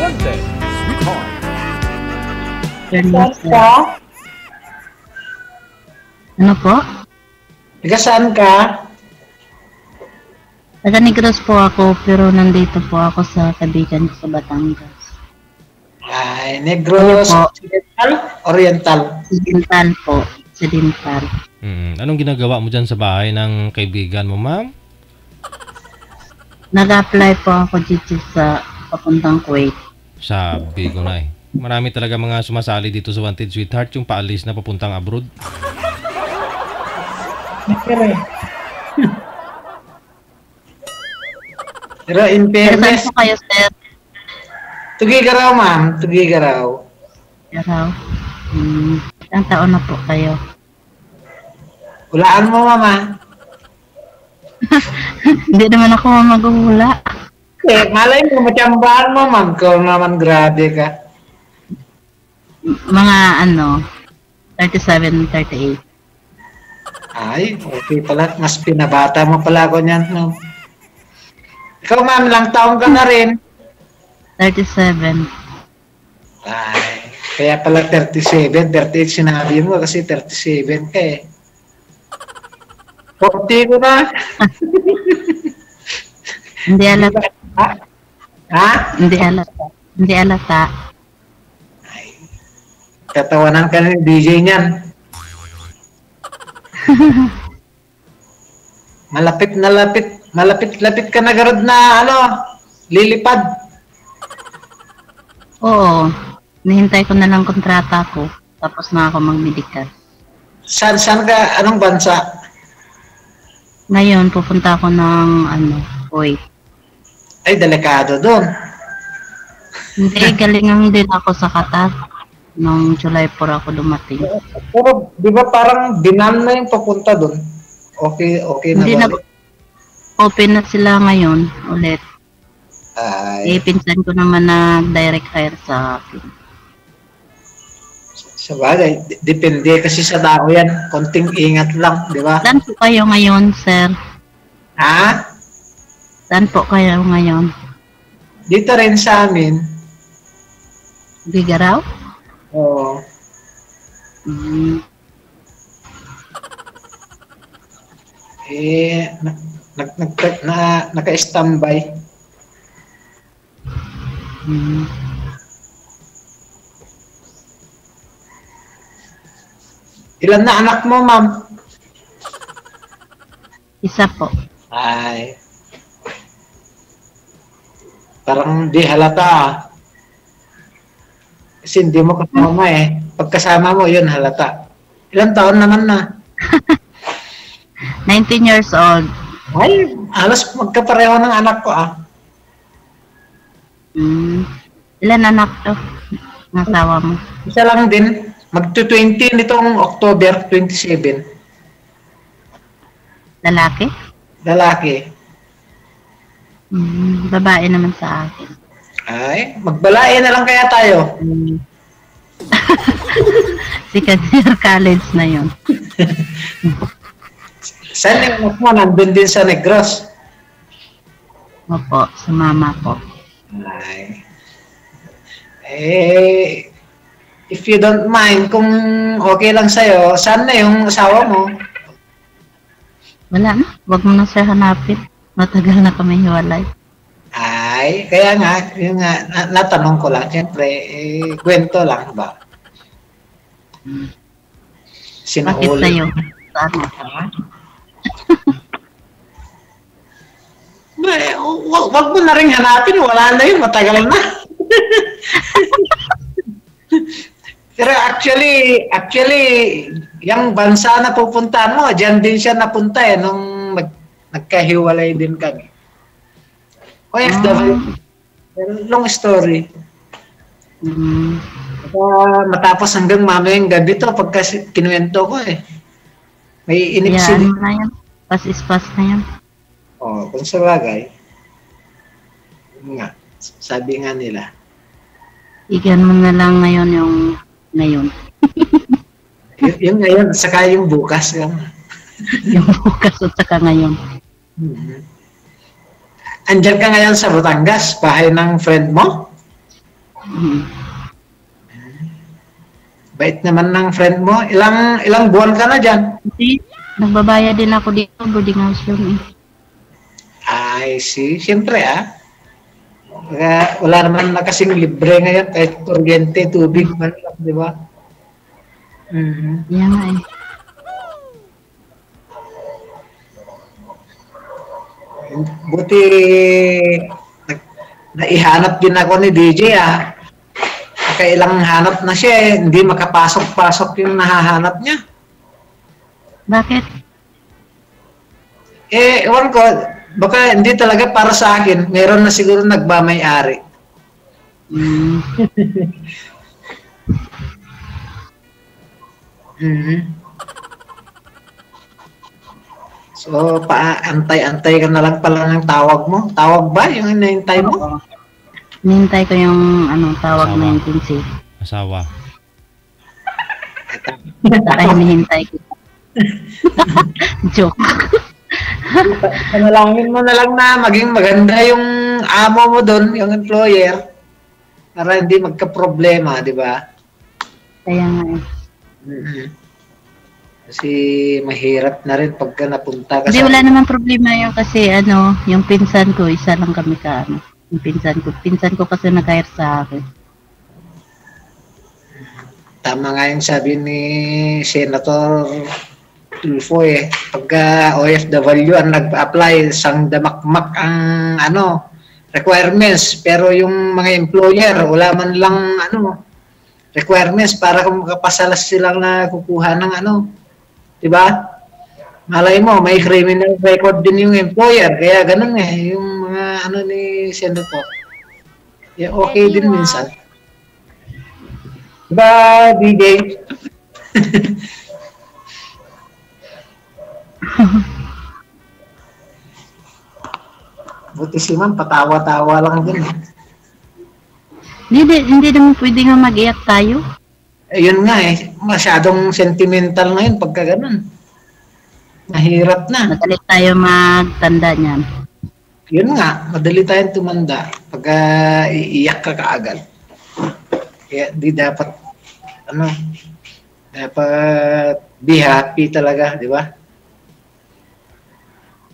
Sunday, sweetheart. Saan ka? Ano po? Taga saan ka? Taga Negros po ako, pero nandito po ako sa kaibigan ko sa Batangas. Ay, Negros, Ano po? Occidental, Oriental. Occidental po. Occidental. Anong ginagawa mo dyan sa bahay ng kaibigan mo, ma'am? Nag-apply po ako dito sa papuntang Kuwait. Sabi ko na eh. Marami talaga mga sumasali dito sa Wanted Sweetheart, yung paalis na papuntang abroad. Pero in Pero saan fairness, po kayo, sir? tugi ka raw, ma'am. Tugi ka raw. Araw. Ilang taon na po kayo? Hulaan mo, mama. Hindi naman ako maguhula. Eh, malay mo, macambahan mo, ma'am. Kung naman grabe ka. Mga 37, 38. Ay, okay pala. Mas pinabata mo pala ako niyan, ma'am. Ikaw, ma'am, lang taong ka na rin. 37. Ay, kaya pala 37, 38 sinabi mo kasi 37 ka eh. 40 ko na. Hindi alata. Ha? Hindi alata. Hindi alata. Ay, katawanan ka ng DJ niyan. Malapit ka na garod na lilipad. Oo. Nihintay ko na lang kontrata ko. Tapos na ako mag-medical. Saan ka? Anong bansa? Ngayon, pupunta ako ng Kuwait. Ay, delikado doon. Hindi, galingan din ako sa Qatar. Noong July 4 ako dumating. Pero, di ba parang binan na yung papunta doon? Okay na Hindi ba? Open na sila ngayon ulit. Ay, Pinsan ko naman na direct hire sa akin. sa bagay, depende kasi sa tao yan. Konting ingat lang, di ba? Saan po kayo ngayon, sir? Ha? Saan po kayo ngayon? Dito rin sa amin. Bigaraw? Oo. Eh, naka-standby. Ilan na anak mo, ma'am? Isa po. Ay. Parang di halata ah. Kasi hindi mo kasama eh. Pagkasama mo, yun halata. Ilan taon naman na? 19 years old. Ay, halos magkapareho ng anak ko ah. Ilan anak to? Ng asawa mo? Isa lang din. Magto-20 nitong October 27. Lalaki? Lalaki. Babae naman sa akin. Ay, magbalae na lang kaya tayo. Second year college na yun. Saan yung anak mo? Nandun din sa Negros. Opo, sa mama ko. Ay. Eh, if you don't mind, kung okay lang sa'yo, saan na yung asawa mo? Wala na. Huwag mo na siya hanapin. Matagal na kami hiwalay. Ay, kaya nga, yung natanong ko lang, siyempre, kwento lang ba? Bakit Sinauli. sa'yo? Saan? Wag mo na rin hanapin, wala na yun, matagal na. Pero actually, yung bansa na pupuntahan mo, dyan din siya napunta eh, nung nagkahiwalay din kami. OFW. Long story. Matapos hanggang mamayang gabi to, pagka kinuwento ko eh. May inipsin. Yan na yan. Pas-ispas na yan. Oo, kung sa bagay. Nga, sabi nga nila. Igan mo na lang ngayon yung ngayon. Yung ngayon, saka yung bukas. Yung bukas at saka ngayon. Andyan ka ngayon sa Batangas, bahay ng friend mo? Mm. Bait naman ng friend mo. Ilang buwan ka na dyan? Kasi nagbabayad din ako dito, boarding house room eh. I see. Siyempre wala naman na kasing libre ngayon kahit kuryente, tubig man lang, di ba? Mhm. Yan nga eh. Buti naihanap din ako ni DJ Kailang hanap na siya hindi makapasok-pasok yung nahahanap niya. Bakit? Ewan ko, baka hindi talaga para sa akin. Meron na siguro nagmamay-ari. Mm. Mhm. So, antay-antay ka na lang pala ng tawag mo. Tawag ba yung hinihintay mo? Nihintay ko yung tawag Asawa. na yung pinsi. Asawa. Saka hinihintay ko. Joke. Panalangin mo na lang na maging maganda yung amo mo doon, yung employer, para hindi magka-problema, di ba? Kaya nga eh. Mhm. Kasi mahirap na rin pagka napunta ka Hindi, wala naman problema yun kasi yung pinsan ko, isa lang kami yung pinsan ko kasi nag-hire sa akin. Tama nga yung sabi ni Senator Tulfo pagka OFW ang nag-apply, sang damakmak ang requirements, pero yung mga employer wala man lang requirements para kung makapasalas silang na kukuha ng di ba? Malay mo, may criminal record din yung employer, kaya ganun yung mga ni Senator. Okay din minsan. Diba, DJ? Buti si Ma'am, patawa-tawa lang din. Hindi naman pwede nga mag-iyak tayo. Yun nga masyadong sentimental ngayon pagka ganun. Mahirap na. Madali tayo magtanda niyan. Yun nga, madali tayong tumanda pagka iiyak ka kaagad. Kaya di dapat, dapat be happy talaga, di ba?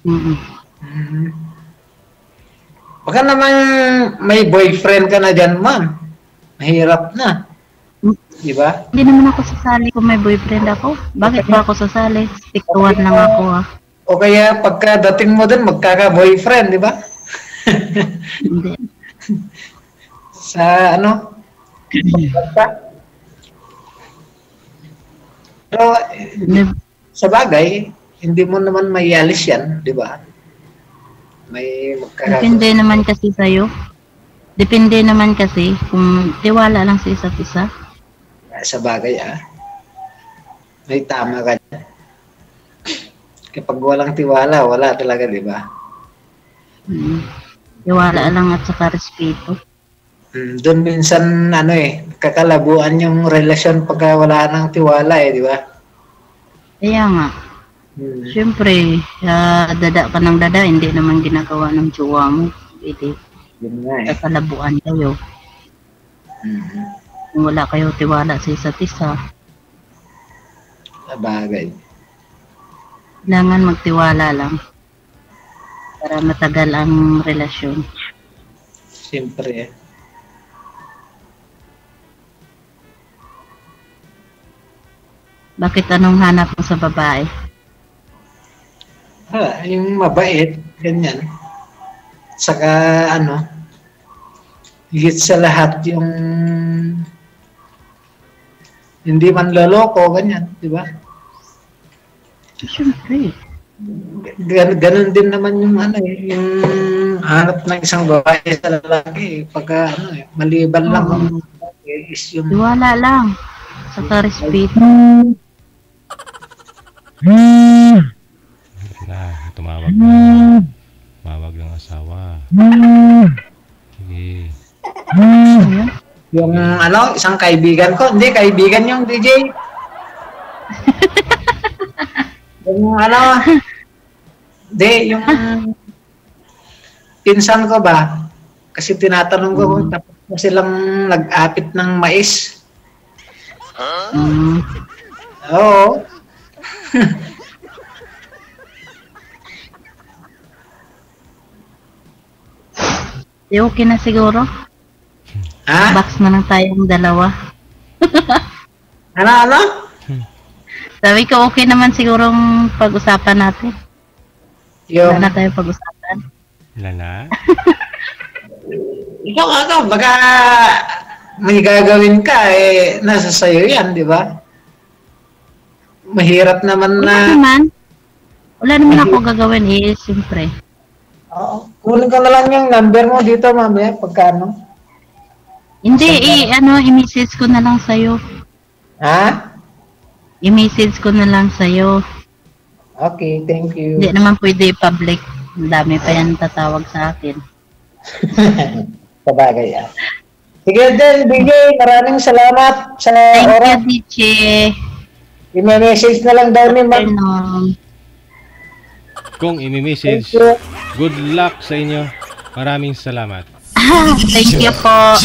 Mm-mm. Mm-hmm. Baka naman may boyfriend ka na dyan, ma'am. Mahirap na. Di ba? Hindi naman ako sasali kung may boyfriend ako. Bakit ba ako sasali? Stick to one lang ako O kaya pagka dating mo dun, magkaka-boyfriend, di ba? Hindi. Sa basta. Pero sa bagay, hindi mo naman maialis yan, di ba? May Depende naman kasi sa'yo. Depende naman kasi kung tiwala lang sa isa't isa. Sa bagay, may tama ka dyan. Kapag walang tiwala, wala talaga, di ba? Tiwala lang at saka respeto. Doon minsan, kakalabuan yung relasyon pagka wala nang tiwala, di ba? Kaya nga. Siyempre, dada ka ng dada, hindi naman ginagawa ng jowa mo. Hindi. Yun nga kakalabuan kayo. Kung wala kayo tiwala sa isa't isa. Sa bagay. Kailangan magtiwala lang. Para matagal ang relasyon. Siyempre. Bakit anong hanap mo sa babae? Yung mabait, ganyan. Saka higit sa lahat yung hindi man loloko, ganyan, di ba? Siyempre. Ganun din naman yung yung hanap ng isang babae sa lalaki pagka maliban lang is yung tiwala lang. Saka respeto. Tumawag ng asawa. Sige. Yung isang kaibigan ko, hindi kaibigan yung DJ. Yung yung pinsan ko ba? Kasi tinatanong ko kung tapos silang nag-apit ng mais. Mm. Oo. Di okay na siguro. Ha? Box na lang tayong dalawa. Ano? Sabi ko okay naman sigurong pag-usapan natin. Yung, Wala na tayo pag-usapan. Lala. ikaw, baka may gagawin ka, nasa sayo yan, di ba? Mahirap naman na... Wala naman ako gagawin siyempre. Oo. Kunin ko na lang yung number mo dito, mamaya, pagkano. Hindi, i-message ko na lang sa'yo. Ha? I-message ko na lang sa'yo. Okay, thank you. Hindi naman pwede public. Ang dami pa yan tatawag sa akin. Sabagay yan. Sige din, DJ, maraming salamat sa Thank you, oras. DJ. I-message na lang daw ni Ma'am. Kung imi-message, Thank you. good luck sa inyo. Maraming salamat. Thank you po.